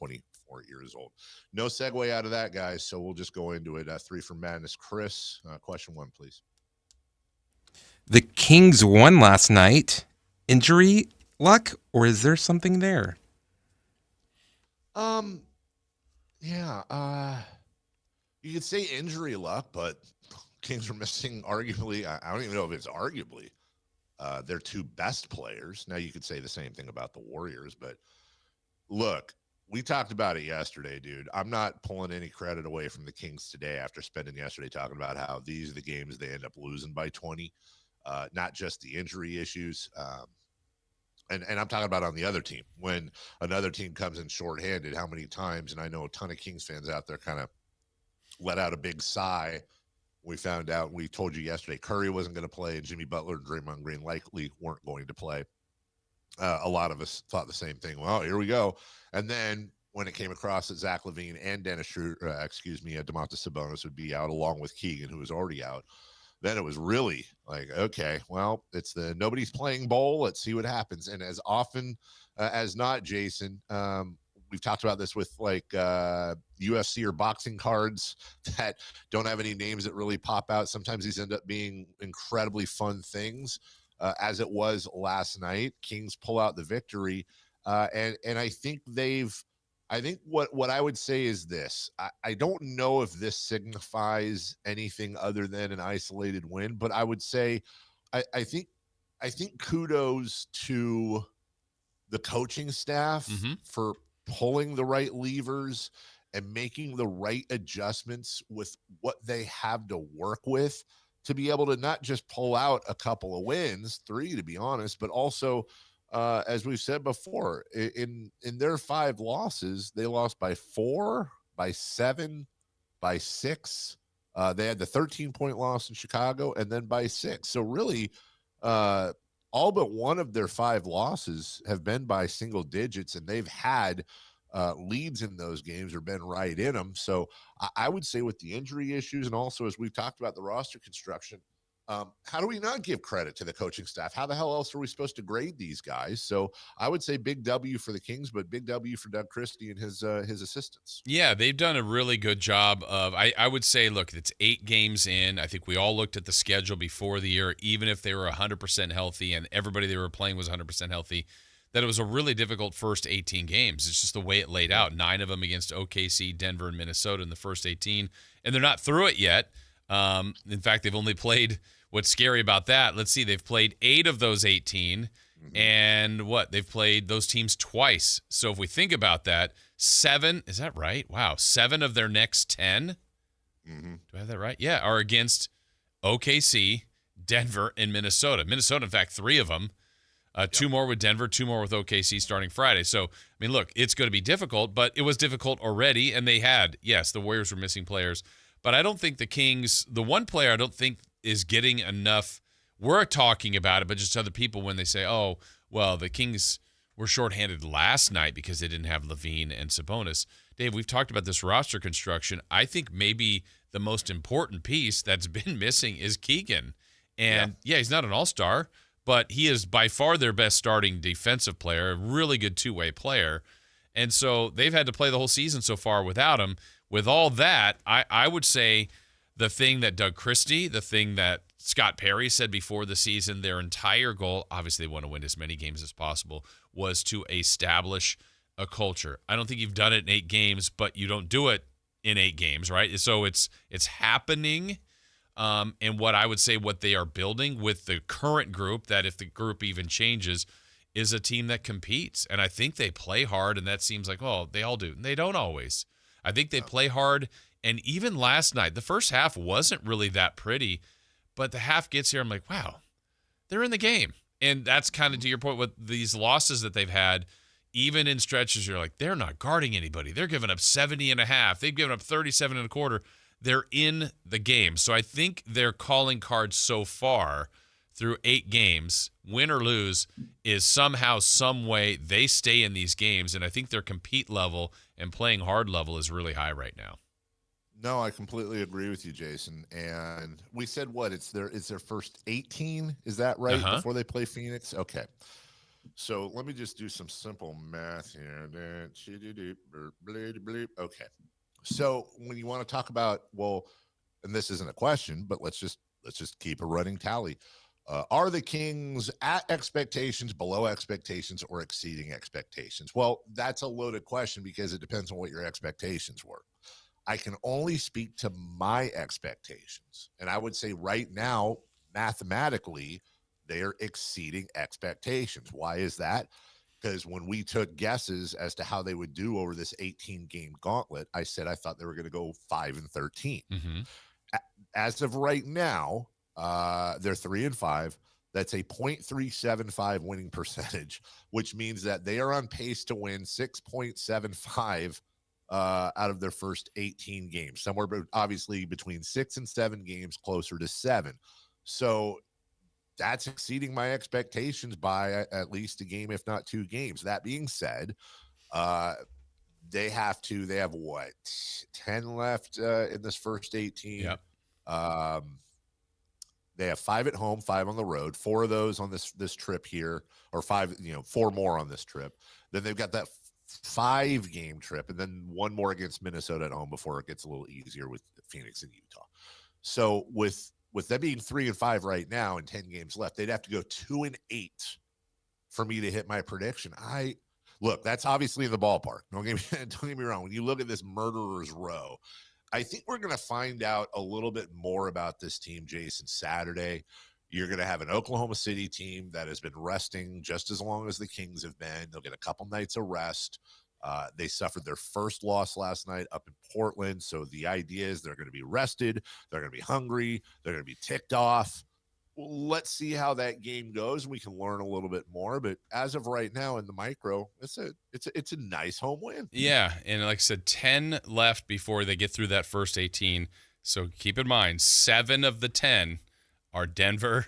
24 years old. No segue out of that, guys. So we'll just go into it. 3 for Madness. Chris, question 1, please. The Kings won last night. Injury luck, or is there something there? Yeah. You could say injury luck, but Kings are missing arguably. I don't even know if it's arguably their 2 best players. Now you could say the same thing about the Warriors, but look, we talked about it yesterday, dude. I'm not pulling any credit away from the Kings today after spending yesterday talking about how these are the games they end up losing by 20. Not just the injury issues. And I'm talking about on the other team. When another team comes in shorthanded, how many times, and I know a ton of Kings fans out there kind of let out a big sigh. We found out, we told you yesterday, Curry wasn't going to play, and Jimmy Butler and Draymond Green likely weren't going to play. A lot of us thought the same thing. Well, here we go. And then when it came across that Zach LaVine and Dennis Schroder, Domantas Sabonis would be out along with Keegan, who was already out, then it was really like, okay, well, it's the nobody's playing bowl. Let's see what happens. And as often as not, Jason, we've talked about this with like UFC or boxing cards that don't have any names that really pop out. Sometimes these end up being incredibly fun things, as it was last night. Kings pull out the victory. And I think I think what I would say is this. I don't know if this signifies anything other than an isolated win, but I would say I think kudos to the coaching staff for pulling the right levers and making the right adjustments with what they have to work with to be able to not just pull out a couple of wins, 3 to be honest, but also as we've said before, in their 5 losses, they lost by 4, by 7, by 6. They had the 13-point loss in Chicago, and then by 6. So really, all but one of their 5 losses have been by single digits, and they've had leads in those games or been right in them. So I would say with the injury issues, and also as we've talked about the roster construction, how do we not give credit to the coaching staff? How the hell else are we supposed to grade these guys? So I would say big W for the Kings, but big W for Doug Christie and his assistants. Yeah, they've done a really good job of, I would say, look, it's 8 games in. I think we all looked at the schedule before the year, even if they were 100% healthy and everybody they were playing was 100% healthy, that it was a really difficult first 18 games. It's just the way it laid out. 9 of them against OKC, Denver, and Minnesota in the first 18. And they're not through it yet. In fact, they've only played, what's scary about that, let's see, they've played 8 of those 18, and they've played those teams twice. So if we think about that, 7, is that right? Wow, 7 of their next 10, do I have that right? Yeah, are against OKC, Denver, and Minnesota. Minnesota, in fact, 3 of them. 2 more with Denver, 2 more with OKC starting Friday. So, I mean, look, it's going to be difficult, but it was difficult already, and they had, yes, the Warriors were missing players. But I don't think the Kings, the one player I don't think is getting enough, we're talking about it, but just other people when they say, oh, well, the Kings were shorthanded last night because they didn't have LaVine and Sabonis. Dave, we've talked about this roster construction. I think maybe the most important piece that's been missing is Keegan. And, yeah he's not an all-star, but he is by far their best starting defensive player, a really good two-way player. And so they've had to play the whole season so far without him. With all that, I would say the thing that Doug Christie, the thing that Scott Perry said before the season, their entire goal, obviously they want to win as many games as possible, was to establish a culture. I don't think you've done it in 8 games, but you don't do it in 8 games, right? So it's happening. And what I would say what they are building with the current group, that if the group even changes, is a team that competes. And I think they play hard, and that seems like, oh, they all do. And they don't always. I think they play hard. And even last night, the first half wasn't really that pretty, but the half gets here, I'm like, wow, they're in the game. And that's kind of to your point with these losses that they've had, even in stretches, you're like, they're not guarding anybody. They're giving up 70 and a half. They've given up 37 and a quarter. They're in the game. So I think their calling card so far through 8 games, win or lose, is somehow, some way they stay in these games. And I think their compete level and playing hard level is really high right now. No, I completely agree with you, Jason. And we said it's their first 18, is that right? Before they play Phoenix? Okay. So let me just do some simple math here. Okay. So when you want to talk about, well, and this isn't a question, but let's just keep a running tally. Are the Kings at expectations, below expectations, or exceeding expectations? Well, that's a loaded question because it depends on what your expectations were. I can only speak to my expectations. And I would say right now, mathematically, they are exceeding expectations. Why is that? Because when we took guesses as to how they would do over this 18 game gauntlet, I said I thought they were going to go 5-13. Mm-hmm. As of right now, they're 3-5. That's a .375 winning percentage, which means that they are on pace to win 6.75 out of their first 18 games, somewhere obviously between 6 and 7 games, closer to 7. So that's exceeding my expectations by at least a game, if not 2 games. That being said, they have what, 10 left in this first 18. Yep. They have 5 at home, 5 on the road, 4 of those on this trip here, or 5, 4 more on this trip. Then they've got that 5 game trip, and then 1 more against Minnesota at home before it gets a little easier with Phoenix and Utah. So with them being 3-5 right now and 10 games left, they'd have to go 2-8 for me to hit my prediction. Look, that's obviously in the ballpark. Don't get me wrong. When you look at this murderer's row, I think we're going to find out a little bit more about this team, Jason, Saturday. You're going to have an Oklahoma City team that has been resting just as long as the Kings have been. They'll get a couple nights of rest. They suffered their first loss last night up in Portland. So the idea is they're going to be rested. They're going to be hungry. They're going to be ticked off. Let's see how that game goes. We can learn a little bit more. But as of right now in the micro, it's a nice home win. Yeah, and like I said, 10 left before they get through that first 18. So keep in mind, 7 of the 10 are Denver,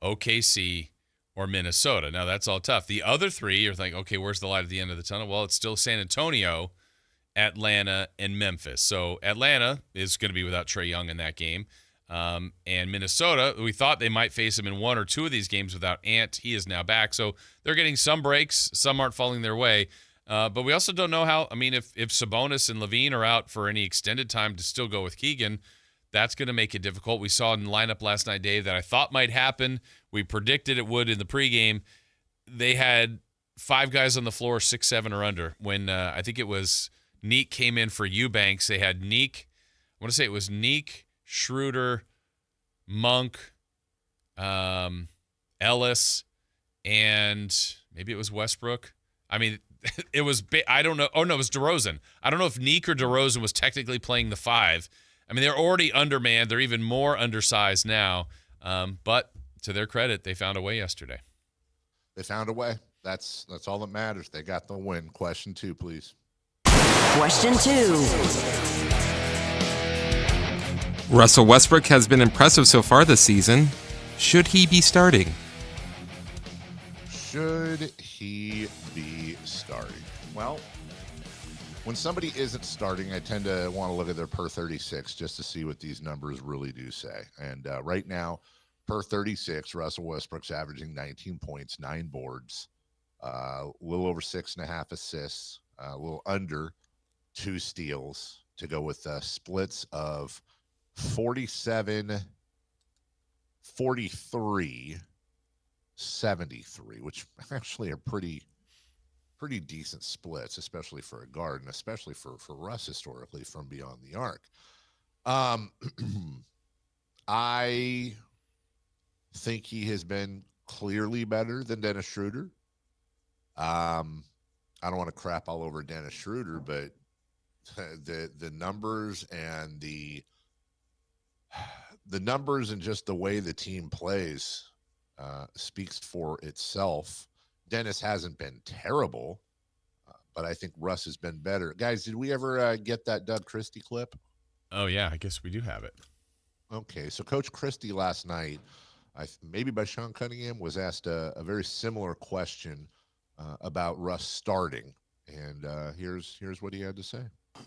OKC, or Minnesota. Now, that's all tough. The other 3, you're like, okay, where's the light at the end of the tunnel? Well, it's still San Antonio, Atlanta, and Memphis. So Atlanta is going to be without Trae Young in that game. And Minnesota, we thought they might face him in 1 or 2 of these games without Ant. He is now back. So they're getting some breaks. Some aren't falling their way. But we also don't know how, if Sabonis and Levine are out for any extended time to still go with Keegan, that's going to make it difficult. We saw in the lineup last night, Dave, that I thought might happen. We predicted it would in the pregame. They had 5 guys on the floor, 6-7 or under. When I think it was Neek came in for Eubanks, they had Neek. I want to say it was Neek, Schroder, Monk, Ellis, and maybe it was Westbrook. It was I don't know. Oh, no, it was DeRozan. I don't know if Neek or DeRozan was technically playing the 5. They're already undermanned. They're even more undersized now. But to their credit, they found a way yesterday. They found a way. That's all that matters. They got the win. Question 2, please. Question 2. Russell Westbrook has been impressive so far this season. Should he be starting? Should he be starting? Well, when somebody isn't starting, I tend to want to look at their per 36 just to see what these numbers really do say. And right now, per 36, Russell Westbrook's averaging 19 points, 9 boards, a little over 6.5 assists, a little under 2 steals to go with splits of 47, 43, 73, which actually are pretty decent splits, especially for a guard and especially for Russ historically from beyond the arc. I think he has been clearly better than Dennis Schroder. I don't want to crap all over Dennis Schroder, but the numbers and the numbers and just the way the team plays speaks for itself. Dennis hasn't been terrible, but I think Russ has been better. Guys, did we ever get that Doug Christie clip? Oh, yeah, I guess we do have it. Okay, so Coach Christie last night, maybe by Sean Cunningham, was asked a very similar question about Russ starting, and here's what he had to say.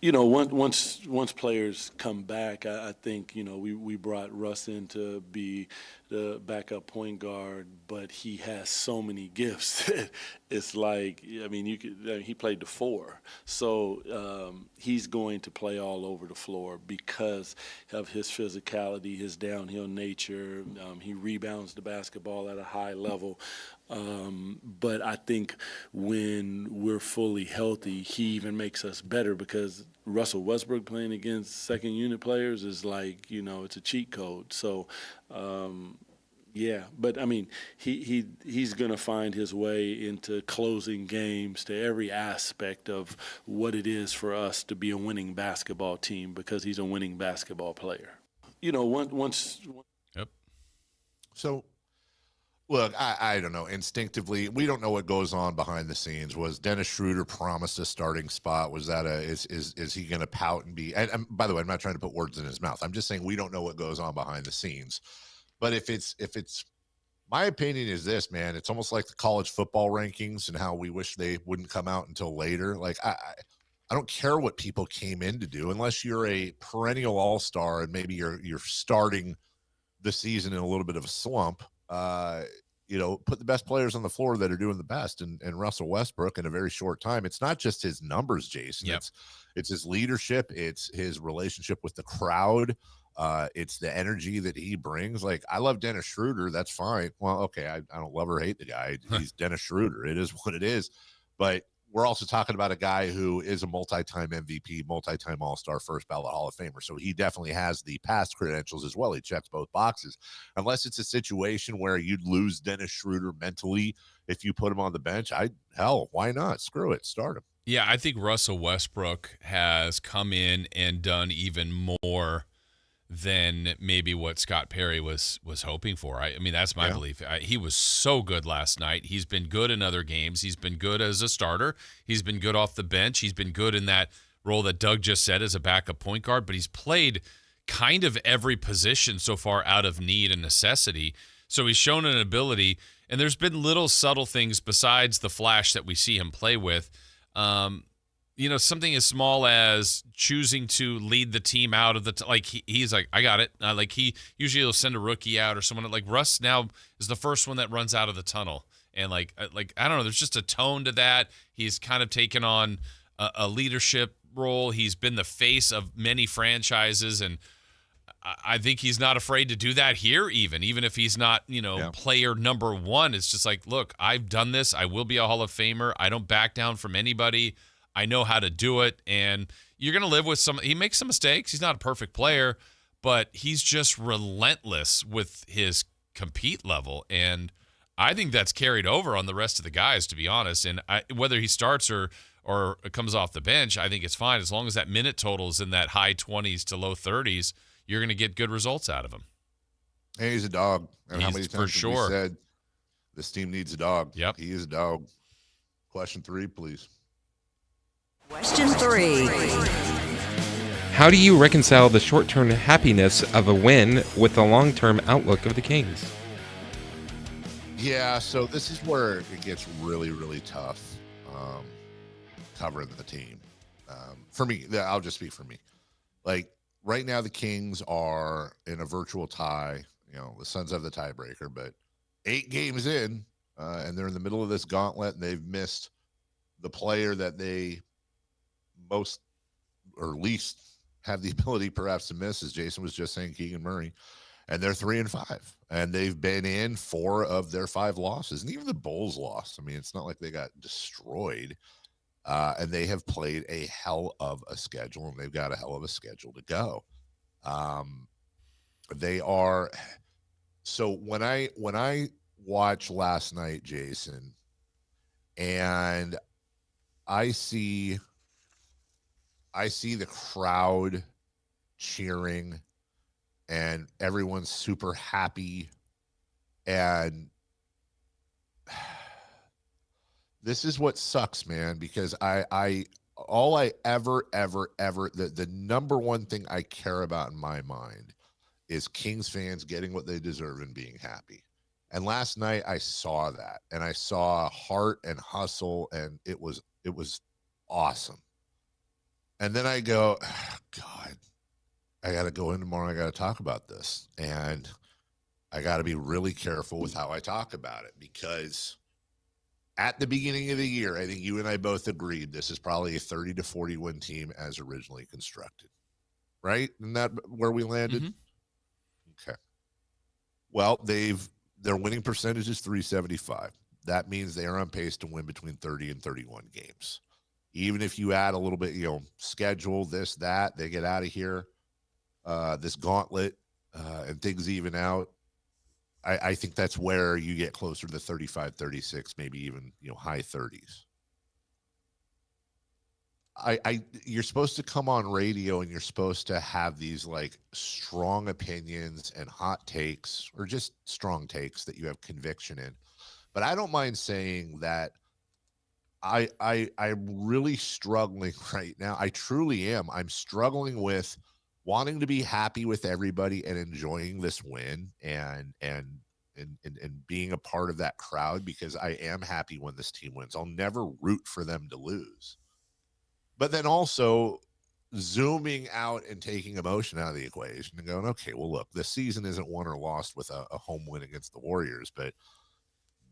Once players come back, I think we brought Russ in to be the backup point guard, but he has so many gifts. It's like, I mean, he played the four, so he's going to play all over the floor because of his physicality, his downhill nature. He rebounds the basketball at a high level. But I think when we're fully healthy, he even makes us better because Russell Westbrook playing against second unit players is like, it's a cheat code. So, yeah, but I mean, he's going to find his way into closing games to every aspect of what it is for us to be a winning basketball team because he's a winning basketball player. Once. Yep. So, look, I don't know. Instinctively, we don't know what goes on behind the scenes. Was Dennis Schroder promised a starting spot? Was that is he going to pout and be? And by the way, I'm not trying to put words in his mouth. I'm just saying we don't know what goes on behind the scenes. But if it's my opinion is this, man, it's almost like the college football rankings and how we wish they wouldn't come out until later. Like I don't care what people came in to do unless you're a perennial all-star and maybe you're starting the season in a little bit of a slump. Put the best players on the floor that are doing the best. And Russell Westbrook in a very short time, it's not just his numbers, Jason. Yep. It's his leadership. It's his relationship with the crowd. It's the energy that he brings. Like, I love Dennis Schroder. That's fine. Well, okay. I don't love or hate the guy. He's Dennis Schroder. It is what it is. But we're also talking about a guy who is a multi-time MVP, multi-time All-Star, first ballot Hall of Famer. So he definitely has the past credentials as well. He checks both boxes. Unless it's a situation where you'd lose Dennis Schroder mentally if you put him on the bench, why not? Screw it. Start him. Yeah, I think Russell Westbrook has come in and done even more than maybe what Scott Perry was hoping for. I mean, that's my belief. He was so good last night. He's been good in other games. He's been good as a starter. He's been good off the bench. He's been good in that role that Doug just said as a backup point guard, but he's played kind of every position so far out of need and necessity. So he's shown an ability, and there's been little subtle things besides the flash that we see him play with. Something as small as choosing to lead the team out of the he's like, I got it. He usually will send a rookie out or someone like Russ now is the first one that runs out of the tunnel. And I don't know, there's just a tone to that. He's kind of taken on a leadership role. He's been the face of many franchises, and I think he's not afraid to do that here, even if he's not, player number one. It's just like, look, I've done this. I will be a Hall of Famer. I don't back down from anybody. I know how to do it, and you're going to live with he makes some mistakes. He's not a perfect player, but he's just relentless with his compete level, and I think that's carried over on the rest of the guys, to be honest. And whether he starts or comes off the bench, I think it's fine. As long as that minute total is in that high 20s to low 30s, you're going to get good results out of him. And he's a dog. And how many times have we said this team needs a dog? Yep. He is a dog. Question 3, please. Question 3. How do you reconcile the short-term happiness of a win with the long-term outlook of the Kings? Yeah, so this is where it gets really, really tough covering the team. For me, I'll just speak for me. Like, right now, the Kings are in a virtual tie. The Suns have the tiebreaker, but 8 games in, and they're in the middle of this gauntlet, and they've missed the player that they most or least have the ability perhaps to miss, as Jason was just saying, Keegan Murray. And they're 3-5, and they've been in 4 of their 5 losses, and even the Bulls lost. I mean, it's not like they got destroyed. And they have played a hell of a schedule, and they've got a hell of a schedule to go. They are. So when I watched last night, Jason, and I see the crowd cheering and everyone's super happy, and this is what sucks, man, because the number one thing I care about in my mind is Kings fans getting what they deserve and being happy. And last night I saw that, and I saw heart and hustle, and it was awesome. And then I go, God, I got to go in tomorrow. I got to talk about this. And I got to be really careful with how I talk about it, because at the beginning of the year, I think you and I both agreed this is probably a 30 to 40 win team as originally constructed, right? Isn't that where we landed? Mm-hmm. Okay. Well, their winning percentage is 375. That means they are on pace to win between 30 and 31 games. Even if you add a little bit, schedule, this, that, they get out of here, this gauntlet, and things even out. I think that's where you get closer to 35, 36, maybe even, high 30s. You're supposed to come on radio and you're supposed to have these like strong opinions and hot takes, or just strong takes that you have conviction in. But I don't mind saying that I'm really struggling right now. I truly am. I'm struggling with wanting to be happy with everybody and enjoying this win and being a part of that crowd, because I am happy when this team wins. I'll never root for them to lose. But then also zooming out and taking emotion out of the equation and going, okay, well, look, this season isn't won or lost with a home win against the Warriors, but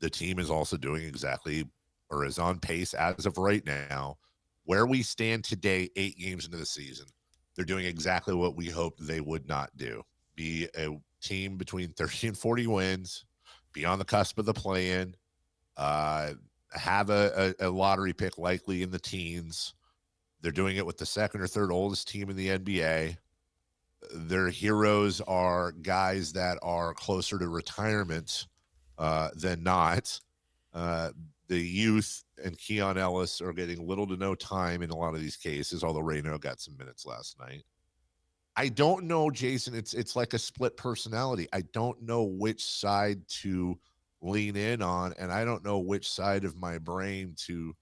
the team is also doing exactly, or is on pace as of right now, where we stand today, 8 games into the season. They're doing exactly what we hoped they would not do. Be a team between 30 and 40 wins, be on the cusp of the play-in, have a lottery pick likely in the teens. They're doing it with the second or third oldest team in the NBA. Their heroes are guys that are closer to retirement than not. The youth and Keon Ellis are getting little to no time in a lot of these cases, although Reno got some minutes last night. I don't know, Jason. It's like a split personality. I don't know which side to lean in on, and I don't know which side of my brain to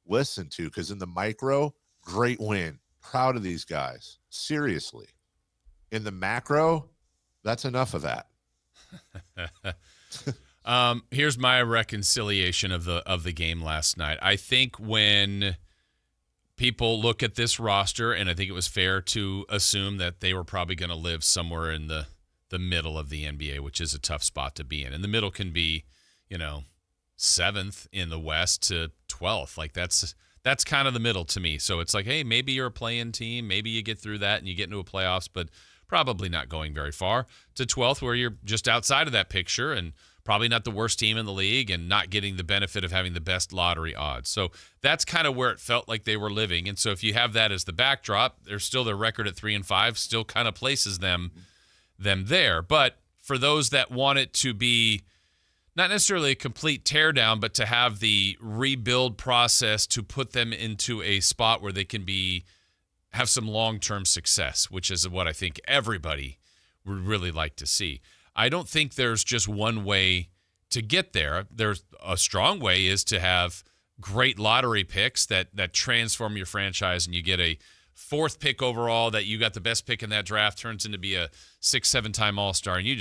listen to, because in the micro, great win. Proud of these guys. Seriously. In the macro, that's enough of that. Here's my reconciliation of the game last night. I think when people look at this roster, and I think it was fair to assume that they were probably going to live somewhere in the middle of the NBA, which is a tough spot to be in. And the middle can be, 7th in the West to 12th. Like that's kind of the middle to me. So it's like, hey, maybe you're a play-in team. Maybe you get through that and you get into a playoffs, but probably not going very far. To 12th, where you're just outside of that picture and probably not the worst team in the league and not getting the benefit of having the best lottery odds. So that's kind of where it felt like they were living. And so if you have that as the backdrop, there's still their record at 3-5 still kind of places them there. But for those that want it to be not necessarily a complete teardown, but to have the rebuild process to put them into a spot where they can have some long-term success, which is what I think everybody would really like to see. I don't think there's just one way to get there. There's a strong way is to have great lottery picks that transform your franchise, and you get a 4th pick overall that you got the best pick in that draft, turns into be a 6-7 time All-Star, and you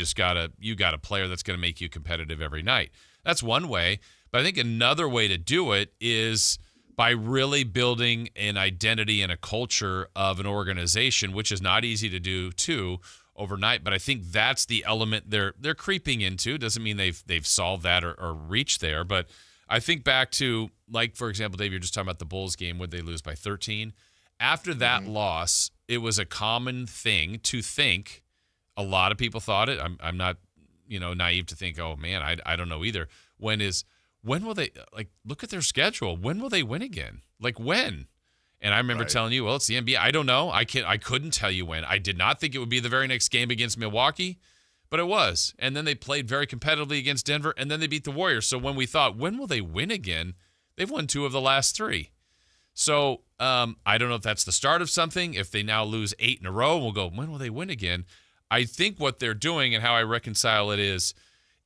got a player that's going to make you competitive every night. That's one way. But I think another way to do it is by really building an identity and a culture of an organization, which is not easy to do too overnight. But I think that's the element they're creeping into. Doesn't mean they've solved that or reached there. But I think back to, like, for example, Dave, you're just talking about the Bulls game. Would they lose by 13? After that loss, it was a common thing to think. A lot of people thought it. I'm not, naive to think, oh man, I don't know either. When will they, like, look at their schedule? When will they win again? Like, when? And I remember telling you, well, it's the NBA. I don't know. I couldn't tell you when. I did not think it would be the very next game against Milwaukee, but it was. And then they played very competitively against Denver, and then they beat the Warriors. So when we thought, when will they win again? They've won 2 of the last 3. So I don't know if that's the start of something. If they now lose 8 in a row, we'll go, when will they win again? I think what they're doing and how I reconcile it is,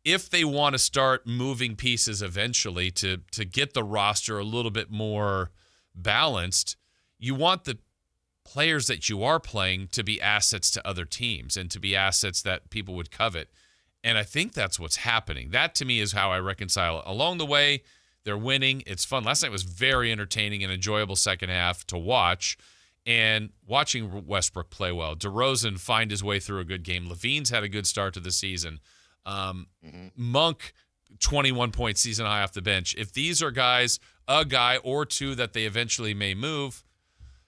if they want to start moving pieces eventually to get the roster a little bit more balanced, you want the players that you are playing to be assets to other teams and to be assets that people would covet. And I think that's what's happening. That, to me, is how I reconcile it. Along the way, they're winning. It's fun. Last night was very entertaining and enjoyable second half to watch. and watching Westbrook play well, DeRozan find his way through a good game. Levine's had a good start to the season. Monk, 21-point season high off the bench. If these are guys, a guy or two that they eventually may move,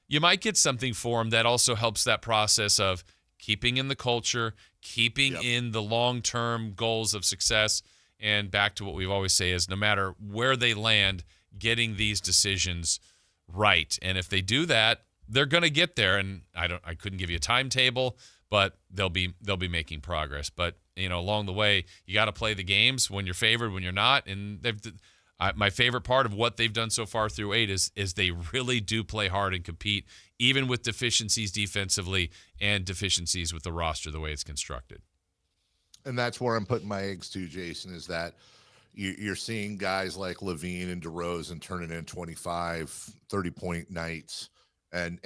you might get something for them that also helps that process of keeping in the culture, keeping in the long-term goals of success. And back to what we've always say is no matter where they land, getting these decisions right. And if they do that, they're going to get there. And I couldn't give you a timetable, but they'll be making progress. But along the way, you got to play the games when you're favored, when you're not. And my favorite part of what they've done so far through 8 is they really do play hard and compete, even with deficiencies defensively and deficiencies with the roster the way it's constructed. And that's where I'm putting my eggs to, Jason, is that you're seeing guys like Levine and DeRozan turning in 25, 30-point nights. And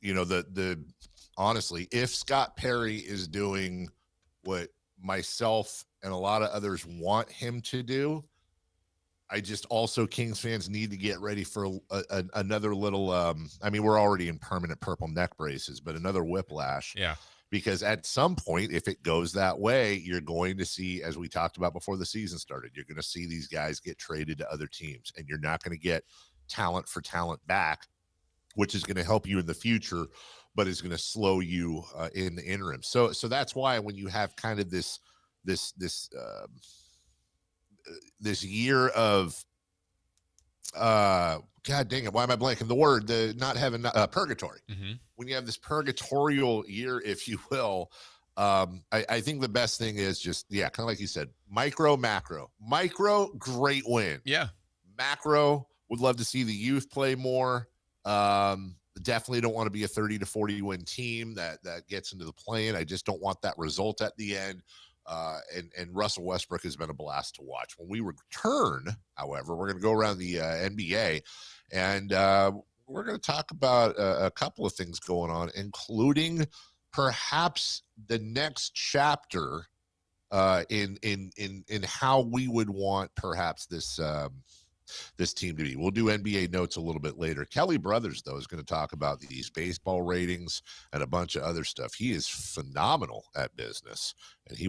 the honestly, if Scott Perry is doing what myself and a lot of others want him to do, I just also Kings fans need to get ready for another little we're already in permanent purple neck braces, but another whiplash. Yeah. Because at some point, if it goes that way, you're going to see, as we talked about before the season started, you're going to see these guys get traded to other teams, and you're not going to get talent for talent back, which is going to help you in the future, but is going to slow you in the interim. So that's why when you have kind of this year of God dang it, why am I blanking the word? The not having purgatory. Mm-hmm. When you have this purgatorial year, if you will, I think the best thing is just, kind of like you said, micro, macro. Micro, great win. Yeah. Macro, would love to see the youth play more. Definitely don't want to be a 30 to 40 win team that gets into the play-in. I just don't want that result at the end. And Russell Westbrook has been a blast to watch. When we return, however, we're going to go around the NBA, and we're going to talk about a couple of things going on, including perhaps the next chapter in how we would want perhaps this team to be. We'll do NBA notes a little bit later. Kelly Brothers, though, is going to talk about these baseball ratings and a bunch of other stuff. He is phenomenal at business, and he will